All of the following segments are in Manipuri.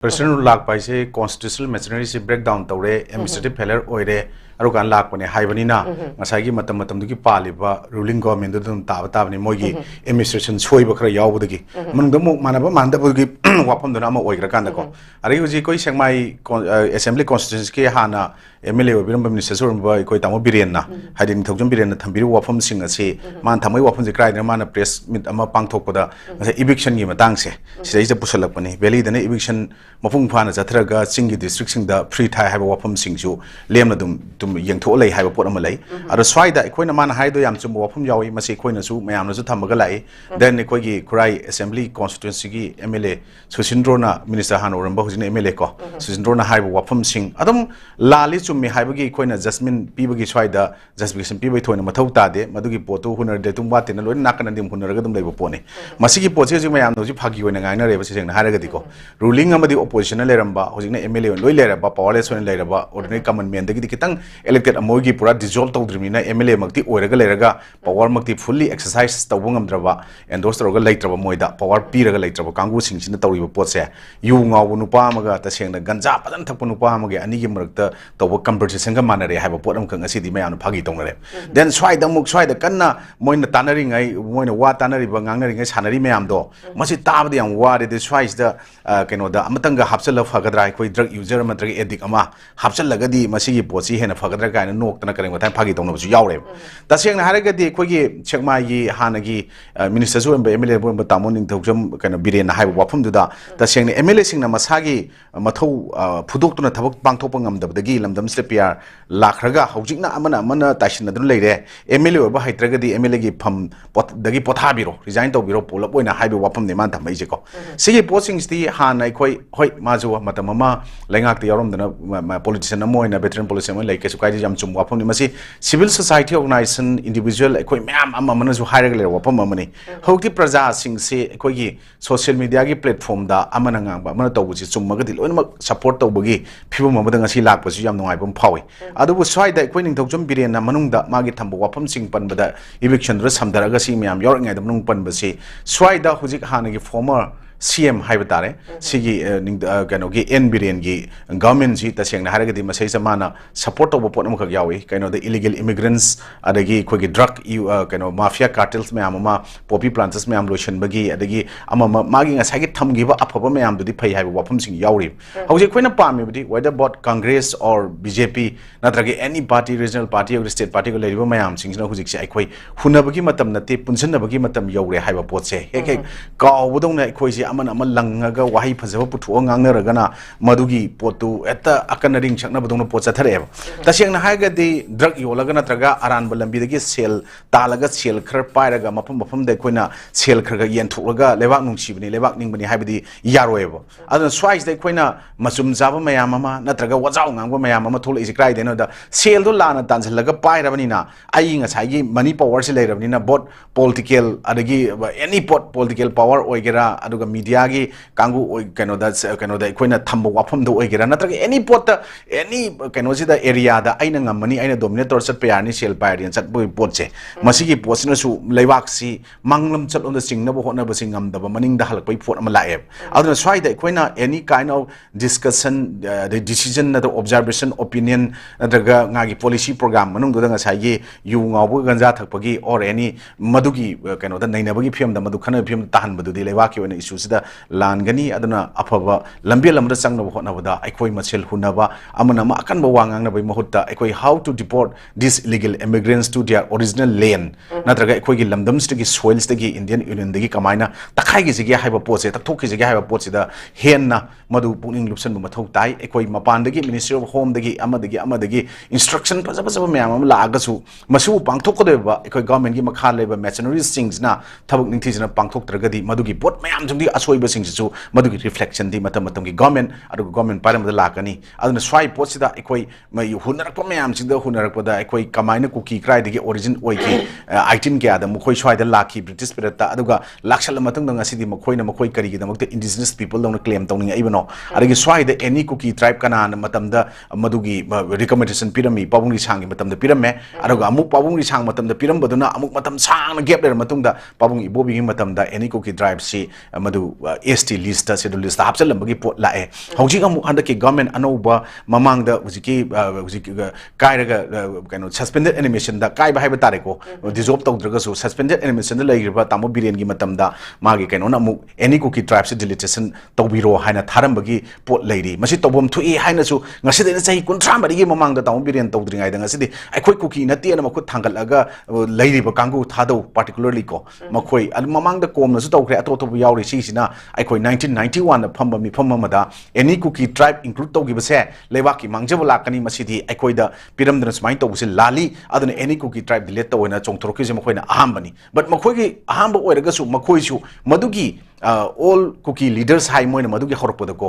President Lak Paise constitutional machinery se breakdown tawre administrative failure oire arukan lak pane haibanina ngasagi matam duki paliba ruling government dum tabani mogi administration choiba khara yawbudagi mangdamu manaba mandabugi wapam duna ma oigra kanda ko ari huji koi sengmai assembly constituency ke hana MLA obiram minister sorba koi tamo birenna hadin thogjam birenna thambiri wafam sing ase man thamai wafam je krai na mana press meet ama pangthokpada eviction gi matang se sidai je pusalakpani valley dane eviction mafung phana jathraga singi district sing da free thai haiba wafam sing ju lemna dum yengtho lei haiba pot ama lei aro swaida ekoina mana haido yam chum wafam yawi masi ekoina su mayam na su thamaga lai then ekoi gi kurai assembly constituency gi MLA susindrona minister han oramba hujin MLA ko susindrona haiba wafam sing adum lali chummi haibagi ekoina jasmine pibagi swaida justification pibai thoina mathau tade madugi potu hunar de tum wate na loina nakana dim hunaraga dum leibo pone masigi poche ji mayam no ji phagi oina ngaina reba sing haraga diko ruling amadi opposition leramba hojikna MLA loi leraba powerless oina leraba ordinary common man dagi kitang elected amogi pura dissolve tawdrimina MLA makti oiraga leraga power makti fully exercise tawbungam draba endorse tawga leitraba moida power piraga leitraba kangu singsina tawriba potse yu ngawu nupa amaga tasengna ganja padan thakpu nupa amage anigi marakta tawba conversation ga manare haiba potam kang asidi mayam phagi tongnare then swaida muk swaida kanna moina tanari ngai moina wa tanari ba ngangnari ngai sanari mayam do masi tabadi yam wari de swaida keno da amatanga hapsala fagadra koi drug user matragi addict ama hapsalagadi masigi pochi hena fagadra kaina noktana kareng watai phagi tongna bu yaure tasengna haragadi koigi chekma gi hanagi minister su MLA bo tamon ning thokjam kana birena haiba wafum duda tasengna MLA singna masagi mathau phudoktuna thabak pangthokpa ngamdabdagi lamdam SPR lakhraga hojikna amana taisina dun leire MLA ba haitragadi MLA gi pham dagi pothabiro resign tawbiro polap oina haiba wafam ne man thamai je ko sigi posting sti hanai khoi hoi mazu matama lengak ti yarom dana politician amoina veteran politician like kesu kai jam chum wafam ni masi civil society organization individual khoi myam amana ju hairaga le wafam amani hokti praja sing se khoi gi social media gi platform da amana ngangba amana tawbuji chummaga di loina support tawbagi phibum amada ngasi lakpasu yam nongai bam phawi adubu swaida khoi ning thokjum birena manungda magi thambu wafam sing panbada eviction ra samdaraga si myam yor ngai dam nung panbasi swaida hujik hanagi former CM haibatare sigi kano gi NBRN gi government ji tasengna haragadi masai samana support of pot amkhak yawi kano the illegal immigrants adagi khogi drug kano mafia cartels me amama poppy planters me am lotion bagi adagi amama magi ngasai gi thamgi ba afaba me am dudi phai haiba wafam sing yawi hauji khoina pami budi whether about Congress or BJP natragi any party regional party or state party ko leriba me am sing na hujik se khoi hunabagi matam nate punsanabagi matam yaure haiba potse hek kaw budong khoi se amana langaga wahi phajaba puthu ngangnaragana madugi potu eta akanaring chakna budong pocha thare tasengna haigadi drug yolaga natraga aranba lambi dagi sel talaga sel khar pairaga mafam de koina sel khar ga yen thuraga lebak nungsibni lebak ningbani haibadi yaroeba aduna swais de koina masum jaba mayam ama natraga wajau ngangba mayam ama thol isi krai deno da sel do lana tanjalaga pairabani na ai nga sai money power se leirabani na bot political adagi any pot political power oigera aduga media gi kangu kano da koina thamba wafam do oigera natraga any pot any kano sida area da aina ngamani aina dominator chat payarni sel payarian chat boy potche masigi posina su leibak si manglam chat on the singna bo hona basing ngam da maning da halak pai pot ama laeb aduna swai da koina any kind of discussion the decision na the observation opinion natraga ngagi policy program manung do da ngasai gi yu ngabu ganja thakpagi or any madugi kano da nainabagi film da madu khana film tahan badu di leibak ki ona issue sida langani aduna afaba lambi lamda sangna hona bada aikoi machel hunaba amana ma akan bawangang na bai mahutta aikoi how to deport these illegal immigrants to their original land natraga aikoi gi lamdams gi soils gi Indian Union gi kamaina takhai gi jigi haiba potse takthok gi jigi haiba potse da henna madu puning lupsan bu mathau tai aikoi mapan gi Ministry of Home gi amadagi instruction pajaba mayam am laagasu masu pangthok ko deba aikoi government gi makha leba machinery things na thabuk ningthi jina pangthok tragadi madu gi pot mayam jung gi asoi su madugi reflection di matam ki government adu government param da lakani aduna swai posida ekoi mai hunarak pa mayam sida hunarak pa da ekoi kamaina kuki krai digi origin oi ki item kya da mukoi swai da laki British spirit ta aduga laksal matang da ngasidi makoi kari gi da makte indigenous people dong claim tong ning ibano adagi swai da any kuki tribe kana matam da madugi recommendation pirami pabung ri sang matam da pirame aduga amuk pabung ri sang matam da piram baduna amuk matam sang na gap der matung da pabung ibobi matam da any kuki tribe si madu ꯃꯗꯨ ST ꯂꯤꯁꯇ ꯁꯦꯗꯨꯜ ꯂꯤꯁꯇ ꯍꯥꯞꯆꯜꯂꯝꯕꯒꯤ ꯄꯣꯠ ꯂꯥꯛꯑꯦ ꯍꯧꯖꯤꯛ ꯑꯃꯨꯛ ꯍꯟꯗꯛꯀꯤ ꯒꯚꯔꯟꯃꯦꯟꯠ ꯑꯅꯧꯕ ꯃꯃꯥꯡꯗ ꯍꯧꯖꯤꯛꯀꯤ ꯀꯥꯏꯔꯒ ꯀꯩꯅꯣ ꯁꯁꯄꯦꯟꯗꯦꯗ ꯑꯦꯅꯤꯃꯦꯁꯟꯗ ꯀꯥꯏꯕ ꯍꯥꯏꯕ ꯇꯥꯔꯦꯀꯣ ꯗꯤꯖꯣꯜꯕ ꯇꯧꯗ꯭ꯔꯒꯁꯨ ꯁꯁꯄꯦꯟꯗꯦꯗ ꯑꯦꯅꯤꯃꯦꯁꯟꯗ ꯂꯩꯔꯤꯕ ꯇꯥꯃꯣ ꯕꯤꯔꯦꯟꯒꯤ ꯃꯇꯝꯗ ꯃꯥꯒꯤ ꯀꯩꯅꯣꯅ ꯑꯃꯨꯛ ꯑꯦꯅꯤ ꯀꯨꯀꯤ ꯇ꯭ꯔꯥꯏꯕꯁꯦ ꯗꯤꯂꯤꯇꯦꯁꯟ ꯇꯧꯕꯤꯔꯣ ꯍꯥꯏꯅ ꯊꯥꯔꯝꯕꯒꯤ ꯄꯣꯠ ꯂꯩꯔꯤ ꯃꯁꯤ ꯇꯧꯐꯝ ꯊꯣꯛꯏ ꯍꯥꯏꯅꯁꯨ ꯉꯁꯤꯗꯩꯅ ꯆꯍꯤ 34ꯒꯤ ꯃꯃꯥꯡꯗ ꯇꯥꯃꯣ ꯕꯤꯔꯦꯟ ꯇꯧꯗ꯭ꯔꯤꯉꯩꯗ ꯉꯁꯤꯗꯤ ꯑꯩꯈꯣꯏ ꯀꯨꯀꯤ ꯅꯠꯇꯦꯅ ꯃꯈꯨꯠ ꯊꯥꯡꯒꯠꯂꯒ ꯂꯩꯔꯤꯕ ꯀꯥꯡꯕꯨ ꯊꯥꯗꯧ ꯄꯥꯔꯇꯤꯀꯨꯂꯔꯂꯤ ꯀꯣ ꯃꯈꯣꯏ ꯃꯃꯥꯡꯗ ꯀꯣꯝꯅꯁꯨ ꯇꯧꯈ꯭ꯔꯦ ꯑꯇꯣꯞꯄ ꯌꯥꯎꯔꯤ ꯁꯤꯁꯤꯅ ꯑꯩꯈꯣꯏ 1991ꯗ ꯐꯝꯕ ꯃꯤꯐꯝ ꯑꯃꯗ ꯑꯦꯅꯤ ꯀꯨꯀꯤ ꯇ꯭ꯔꯥꯏꯕ ꯏꯟꯀ꯭ꯂꯨꯗ ꯇꯧꯈꯤꯕꯁꯦ ꯂꯩꯕꯥꯛꯀꯤ ꯃꯥꯡꯖꯕ ꯂꯥꯛꯀꯅꯤ ꯃꯁꯤꯗꯤ ꯑꯩꯈꯣꯏꯗ ꯄꯤꯔꯝꯗꯅ ꯁꯨꯃꯥꯏꯅ ꯇꯧꯕꯁꯦ ꯂꯥꯜꯂꯤ ꯑꯗꯨꯅ ꯑꯦꯅꯤ ꯀꯨꯀꯤ ꯇ꯭ꯔꯥꯏꯕ ꯗꯤꯂꯦꯠ ꯇꯧꯑꯣꯅ ꯆꯣꯡꯊꯣꯔꯛꯈꯤꯕꯁꯦ ꯃꯈꯣꯏꯅ ꯑꯍꯥꯟꯕꯅꯤ ꯕꯠ ꯃꯈꯣꯏꯒꯤ ꯑꯍꯥꯟꯕ ꯑꯣꯏꯔꯒꯁꯨ ꯃꯈꯣꯏꯁꯨ ꯃꯗꯨꯒꯤ all cookie leaders hai moina madugi horokpada ko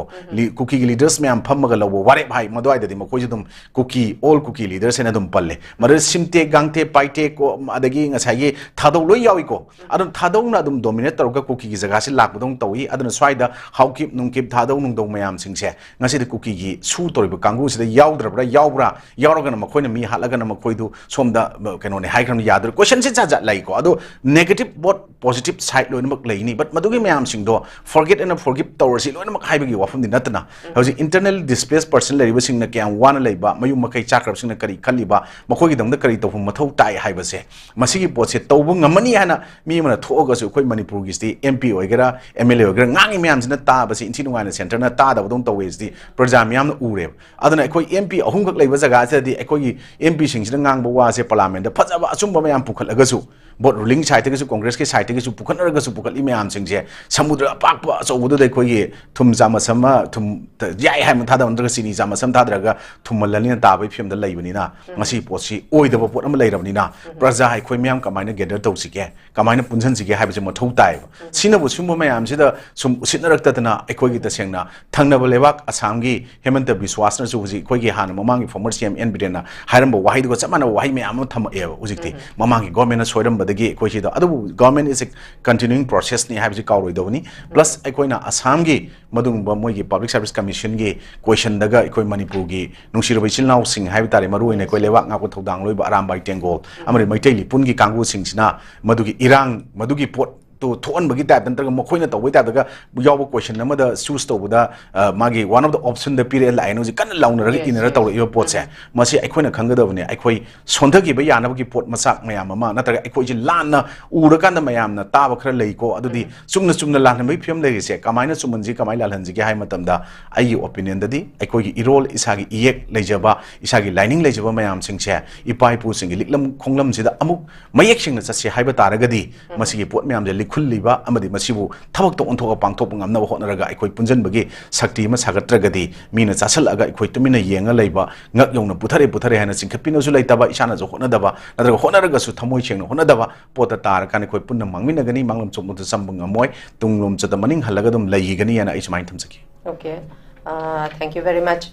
cookie leaders me am phamaga labo ware bhai madwai da mo koi dum cookie all cookie leaders ena dum palle mare simte gangte paite ko adagi ngasai gi thadau loi yawi ko adum thadau na dum dominate taroga cookie gi jaga se lakbadong tawi aduna swaida haukip nungkip thadau nungdong mayam singse ngasi de cookie gi su toriba kangu sida yaudra yaubra yauraga na makhoi na mi halaga na makhoi du somda keno ne haikram yadra question se cha lai ko ado negative but positive side lo mak lai ni but madugi mayam singdo forget and forgive tawrsi lo mak haibagi wafum di natna hoji internal displaced person lariba singna kyam wana laiba mayu makai chakrab singna kari khaliba makhoi gi dangda kari tawfum mathau tai haibase masigi potse tawbu ngamani hana mi mana thoga su khoi manipur gi sti MP oigera MLA oigera ngangi mayam sina ta basi inchi nungana center na ta da bodong tawes di praja mayam na ure aduna khoi MP ahum gak laiba jaga se di khoi gi MP singsina ngangba wa se parliament da phajaba asumba mayam pukhalaga su bot ruling side ke su congress ke side ke su pukhanaraga su pukhali mayam singje samudra apakpa achaubudu dai khoi thum jama sama thum yai hai man thada ndra sini jama sam thadraga thumalani ta bai phim da laibani na ngasi potsi oidaba pot am lairabani na praja hai khoi mayam kamaina gather tawsike kamaina punjan sike hai baje mathau tai sina bu sumba mayam sida sum usitnarakta dana khoi gi tasengna thangnaba lebak assam gi hemanta biswas na su huji khoi gi hana mamangi former CM N Birena hairamba wahai du chamana wahai mayam tham e hujikti mamangi government na soiram badagi khoi chi da adu government is a continuing process ni habi kauroi dawni plus aikoina assam gi madung ba moi gi public service commission gi question daga aikoi manipur gi nungsirobai chilnau sing habi tare maru ine koi lewak nga ko thodang loi ba aram bai tengol amari maitai li pun gi kangu sing sina madugi irang madugi pot to thon bagi type dan taga mokhoina to wai type daga yaw question nama da choose to da magi one of the option the period line ji kan launa raga inera to yo pot se masi aikhoina khanga da bane aikoi sondagi ba yana bagi pot masak mayam ama na taga aikoi ji lanna ura kan da mayam na ta ba khra lei ko adudi sumna lan mai phiam lei se kamaina sumunji kamai lalan ji gi hai matam da ai opinion da di aikoi gi irol isagi iek leijaba isagi lining leijaba mayam sing se ipai pu sing liklam khonglam ji da amuk mayek sing na chase hai ba taragadi masi gi pot mayam je khulliba amadi masibu thabak to onthoga pangthok ngamna hotnaraga aikoi punjanbagi sakti ma sagatragadi mina chasalaga aikoi tumina yenga leiba ngak yongna puthare hana chingkhapina su leitaba isana jo hotnadaba nadraga hotnaraga su thamoi chengna hotnadaba pota tar kan aikoi punna mangminagani manglam chommu sambung amoi tunglum chata maning halaga dum leigani yana ismain thamsaki okay thank you very much